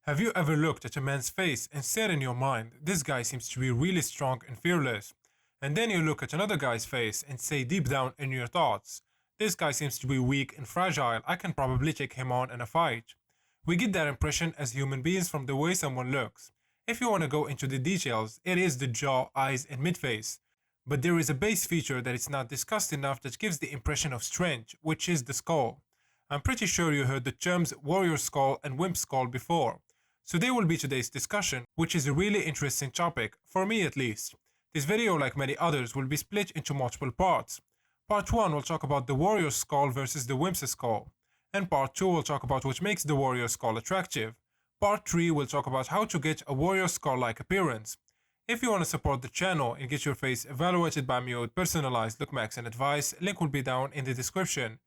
Have you ever looked at a man's face and said in your mind, this guy seems to be really strong and fearless? And then you look at another guy's face and say deep down in your thoughts, this guy seems to be weak and fragile, I can probably take him on in a fight. We get that impression as human beings from the way someone looks. If you want to go into the details, it is the jaw, eyes, and mid-face. But there is a base feature that is not discussed enough that gives the impression of strength, which is the skull. I'm pretty sure you heard the terms warrior skull and wimp skull before. So they will be today's discussion, which is a really interesting topic, for me at least. This video, like many others, will be split into multiple parts. Part 1 will talk about the warrior skull versus the wimp's skull. And part 2 will talk about what makes the warrior skull attractive. Part 3 will talk about how to get a warrior skull-like appearance. If you want to support the channel and get your face evaluated by me with personalized lookbacks and advice, link will be down in the description.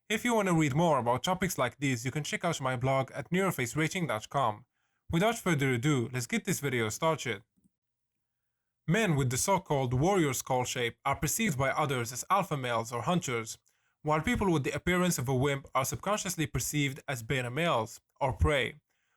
If you want to read more about topics like these, you can check out my blog at neurofacerating.com. Without further ado, let's get this video started. Men with the so-called warrior skull shape are perceived by others as alpha males or hunters, while people with the appearance of a wimp are subconsciously perceived as beta males or prey.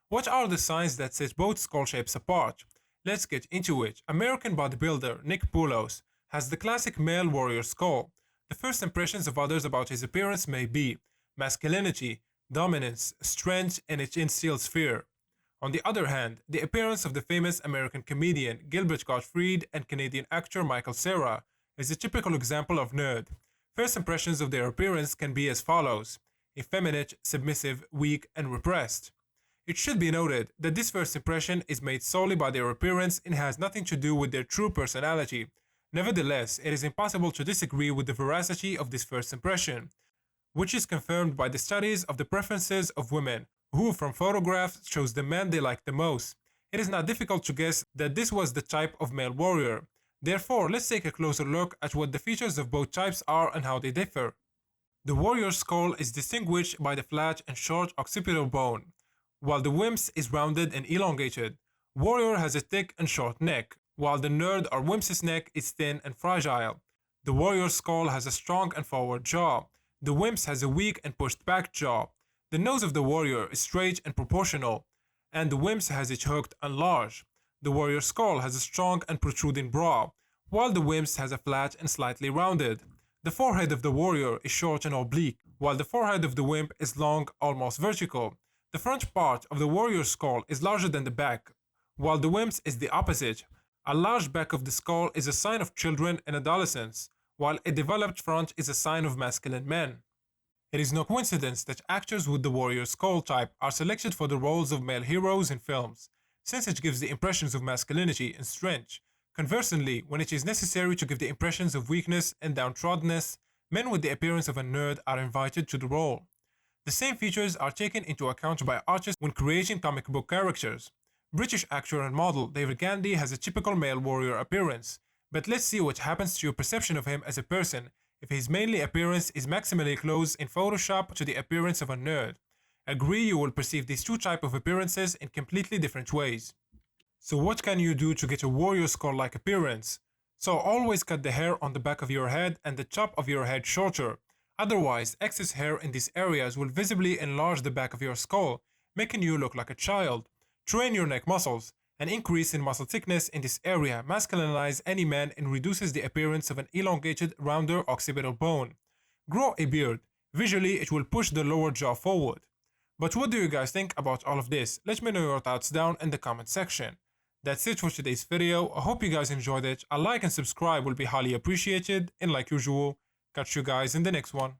What are the signs that set both skull shapes apart? Let's get into it. American bodybuilder Nick Poulos has the classic male warrior skull. The first impressions of others about his appearance may be masculinity, dominance, strength, and it instills fear. On the other hand, the appearance of the famous American comedian Gilbert Gottfried and Canadian actor Michael Cera is a typical example of nerd. First impressions of their appearance can be as follows: effeminate, submissive, weak, and repressed. It should be noted that this first impression is made solely by their appearance and has nothing to do with their true personality. Nevertheless, it is impossible to disagree with the veracity of this first impression, which is confirmed by the studies of the preferences of women, who from photographs chose the man they liked the most. It is not difficult to guess that this was the type of male warrior. Therefore, let's take a closer look at what the features of both types are and how they differ. The warrior skull is distinguished by the flat and short occipital bone, while the wimp's is rounded and elongated. Warrior has a thick and short neck, while the nerd or wimp's neck is thin and fragile. The warrior skull has a strong and forward jaw. The wimp's has a weak and pushed back jaw. The nose of the warrior is straight and proportional, and the wimp's has it hooked and large. The warrior skull has a strong and protruding brow, while the wimp's has a flat and slightly rounded. The forehead of the warrior is short and oblique, while the forehead of the wimp is long, almost vertical. The front part of the warrior skull is larger than the back, while the wimp's is the opposite. A large back of the skull is a sign of children and adolescents, while a developed front is a sign of masculine men. It is no coincidence that actors with the warrior skull type are selected for the roles of male heroes in films, since it gives the impressions of masculinity and strength. Conversely, when it is necessary to give the impressions of weakness and downtroddenness, men with the appearance of a nerd are invited to the role. The same features are taken into account by artists when creating comic book characters. British actor and model David Gandy has a typical male warrior appearance, but let's see what happens to your perception of him as a person if his mainly appearance is maximally close in Photoshop to the appearance of a nerd. Agree you will perceive these two types of appearances in completely different ways. So what can you do to get a warrior skull-like appearance? So always cut the hair on the back of your head and the top of your head shorter. Otherwise, excess hair in these areas will visibly enlarge the back of your skull, making you look like a child. Train your neck muscles. An increase in muscle thickness in this area masculinizes any man and reduces the appearance of an elongated, rounder occipital bone. Grow a beard. Visually, it will push the lower jaw forward. But what do you guys think about all of this? Let me know your thoughts down in the comment section. That's it for today's video. I hope you guys enjoyed it. A like and subscribe will be highly appreciated. And like usual, catch you guys in the next one.